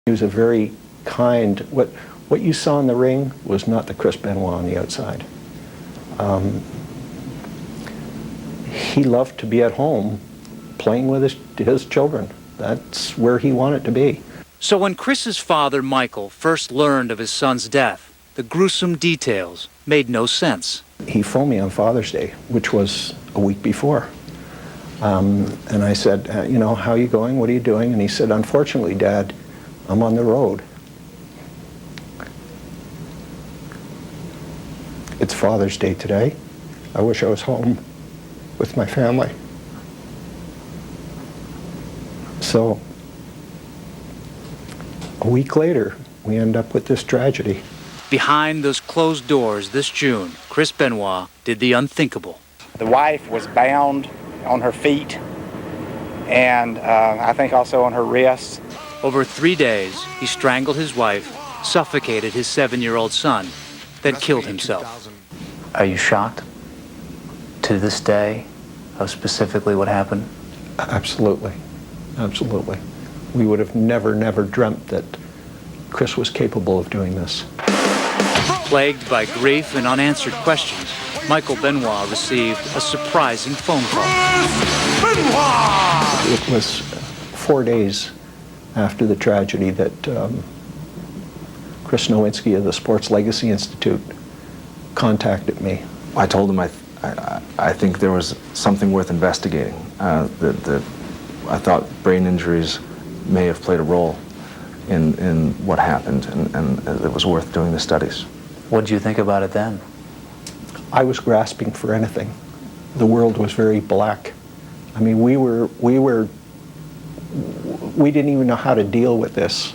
He was a very kind, what you saw in the ring was not the Chris Benoit on the outside. He loved to be at home playing with his children. That's where he wanted to be. So when Chris's father, Michael, first learned of his son's death, the gruesome details made no sense. He phoned me on Father's Day, which was a week before. And I said, you know, how are you going? What are you doing? And he said, unfortunately, Dad, I'm on the road. It's Father's Day today. I wish I was home with my family. So a week later, we end up with this tragedy. Behind those closed doors this June, Chris Benoit did the unthinkable. The wife was bound on her feet and I think also on her wrists. Over 3 days, he strangled his wife, suffocated his 7-year-old son, then killed himself. Are you shocked to this day of specifically what happened? Absolutely. Absolutely. We would have never dreamt that Chris was capable of doing this. Plagued by grief and unanswered questions, Michael Benoit received a surprising phone call. It was 4 days after the tragedy that Chris Nowitsky of the Sports Legacy Institute contacted me. I told him I think there was something worth investigating. That I thought brain injuries may have played a role in what happened, and it was worth doing the studies. What did you think about it then? I was grasping for anything. The world was very black. I mean, we didn't even know how to deal with this.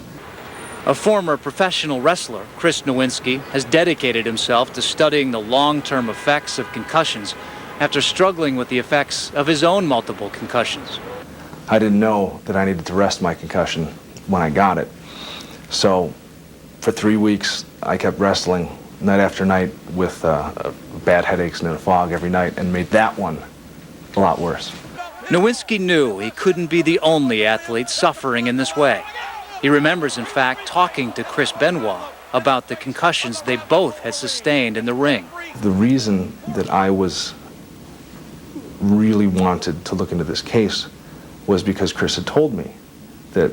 A former professional wrestler, Chris Nowitsky, has dedicated himself to studying the long-term effects of concussions after struggling with the effects of his own multiple concussions. I didn't know that I needed to rest my concussion when I got it. So for 3 weeks, I kept wrestling night after night with bad headaches and a fog every night, and made that one a lot worse. Nowitsky knew he couldn't be the only athlete suffering in this way. He remembers, in fact, talking to Chris Benoit about the concussions they both had sustained in the ring. The reason that I really wanted to look into this case was because Chris had told me that,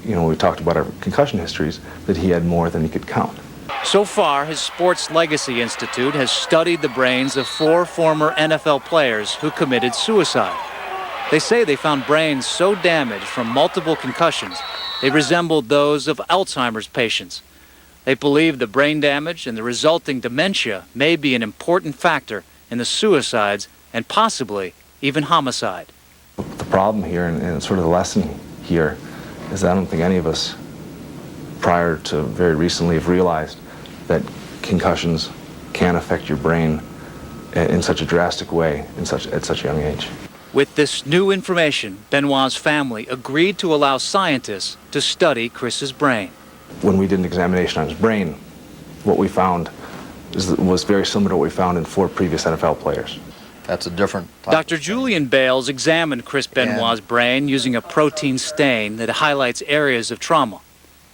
you know, we talked about our concussion histories, that he had more than he could count. So far, his Sports Legacy Institute has studied the brains of 4 former NFL players who committed suicide. They say they found brains so damaged from multiple concussions, they resembled those of Alzheimer's patients. They believe the brain damage and the resulting dementia may be an important factor in the suicides and possibly even homicide. The problem here, and sort of the lesson here, is that I don't think any of us prior to very recently have realized that concussions can affect your brain in such a drastic way at such a young age. With this new information, Benoit's family agreed to allow scientists to study Chris's brain. When we did an examination on his brain, what we found was very similar to what we found in 4 previous NFL players. That's a different type. Dr. Julian Bales examined Chris Benoit's brain using a protein stain that highlights areas of trauma.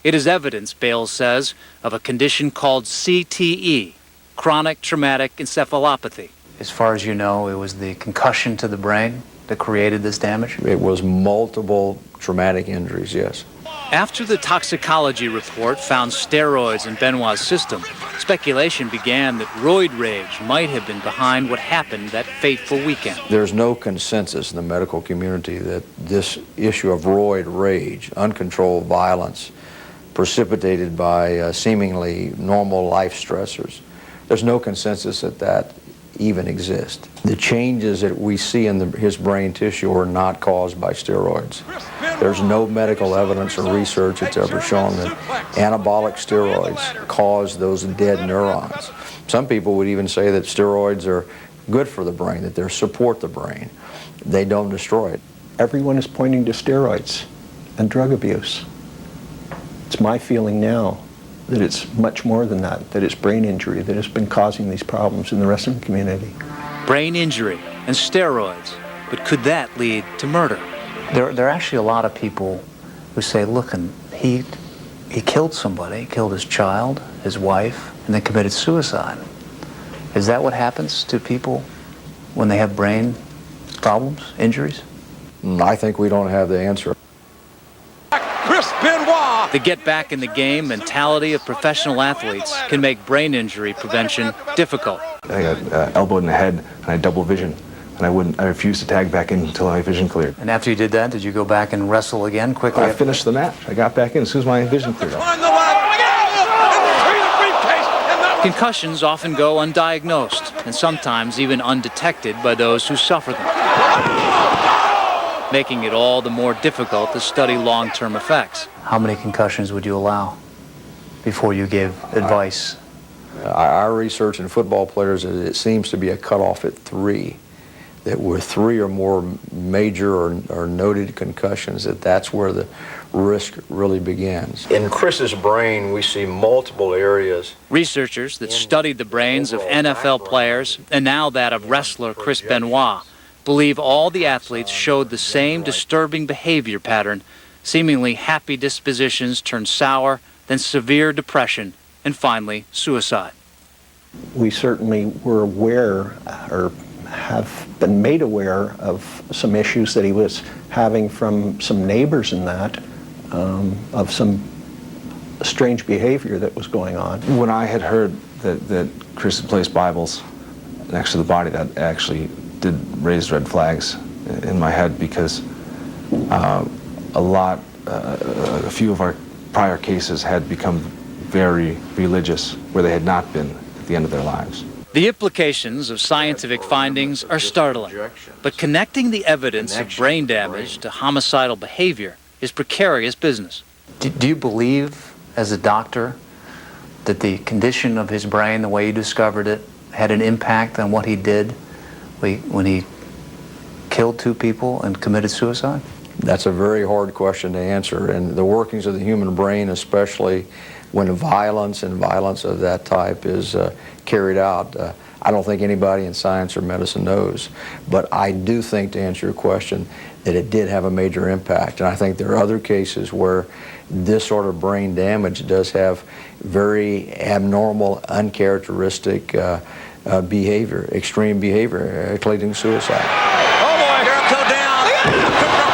It is evidence, Bales says, of a condition called CTE, chronic traumatic encephalopathy. As far as you know, it was the concussion to the brain that created this damage? It was multiple traumatic injuries, yes. After the toxicology report found steroids in Benoit's system, speculation began that roid rage might have been behind what happened that fateful weekend. There's no consensus in the medical community that this issue of roid rage, uncontrolled violence, precipitated by seemingly normal life stressors, there's no consensus that even exists. The changes that we see in his brain tissue are not caused by steroids. There's no medical evidence or research that's ever shown that anabolic steroids cause those dead neurons. Some people would even say that steroids are good for the brain, that they support the brain. They don't destroy it. Everyone is pointing to steroids and drug abuse. It's my feeling now that it's much more than that it's brain injury that has been causing these problems in the wrestling community. Brain injury and steroids, but could that lead to murder? There are actually a lot of people who say, look, he he killed somebody, killed his child, his wife, and then committed suicide. Is that what happens to people when they have brain problems, injuries? I think we don't have the answer. Chris Benoits. The get back in the game mentality of professional athletes can make brain injury prevention difficult. I got elbowed in the head, and I had double vision. And I refused to tag back in until my vision cleared. And after you did that, did you go back and wrestle again quickly? I finished the match. I got back in as soon as my vision cleared up. Concussions often go undiagnosed and sometimes even undetected by those who suffer them, making it all the more difficult to study long-term effects. How many concussions would you allow before you gave advice? Our research in football players, it seems to be a cutoff at 3. That with 3 or more major or noted concussions, that's where the risk really begins. In Chris's brain, we see multiple areas. Researchers that studied the brains of NFL players and now that of wrestler Chris Benoits believe all the athletes showed the same disturbing behavior pattern, seemingly happy dispositions turned sour, then severe depression, and finally suicide. We certainly were aware, or have been made aware of some issues that he was having from some neighbors in that, of some strange behavior that was going on. When I had heard that Chris had placed Bibles next to the body, that actually did raise red flags in my head, because a few of our prior cases had become very religious, where they had not been at the end of their lives. The implications of scientific findings are startling, but connecting the evidence of brain damage to homicidal behavior is precarious business. Do you believe, as a doctor, that the condition of his brain, the way you discovered it, had an impact on what he did when he killed 2 people and committed suicide? That's a very hard question to answer, and the workings of the human brain, especially when violence of that type is carried out, I don't think anybody in science or medicine knows. But I do think, to answer your question, that it did have a major impact. And I think there are other cases where this sort of brain damage does have very abnormal, uncharacteristic behavior, extreme behavior, including suicide. Oh boy, here it go down.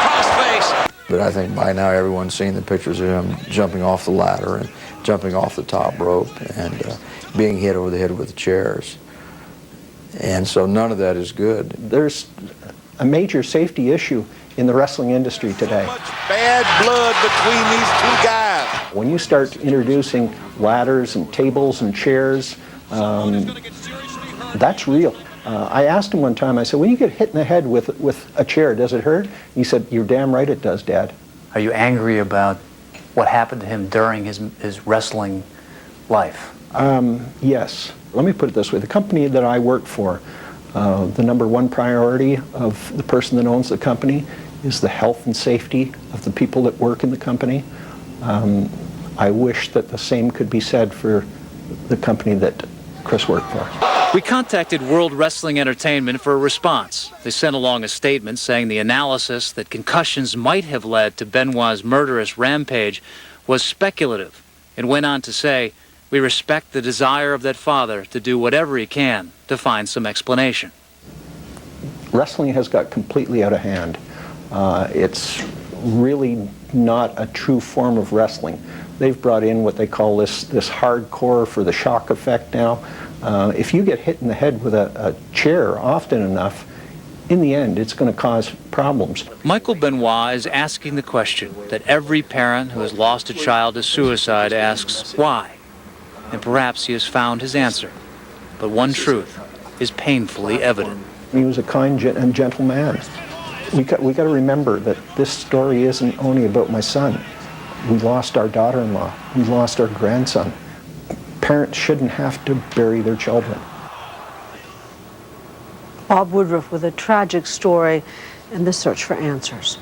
Cross face. But I think by now everyone's seen the pictures of him jumping off the ladder and jumping off the top rope and being hit over the head with the chairs. And so none of that is good. There's a major safety issue in the wrestling industry today. Much bad blood between these 2 guys. When you start introducing ladders and tables and chairs, that's real. I asked him one time, I said, when you get hit in the head with a chair, does it hurt? He said, you're damn right it does, Dad. Are you angry about what happened to him during his wrestling life? Yes. Let me put it this way. The company that I work for, the number 1 priority of the person that owns the company is the health and safety of the people that work in the company. I wish that the same could be said for the company that Chris worked for. We contacted World Wrestling Entertainment for a response. They sent along a statement saying the analysis that concussions might have led to Benoit's murderous rampage was speculative, and went on to say, we respect the desire of that father to do whatever he can to find some explanation. Wrestling has got completely out of hand. It's really not a true form of wrestling. They've brought in what they call this hardcore for the shock effect now. If you get hit in the head with a chair often enough, in the end, it's going to cause problems. Michael Benoit is asking the question that every parent who has lost a child to suicide asks, why? And perhaps he has found his answer. But one truth is painfully evident. He was a kind and gentle man. We got to remember that this story isn't only about my son. We lost our daughter-in-law. We lost our grandson. Parents shouldn't have to bury their children. Bob Woodruff with a tragic story and the search for answers.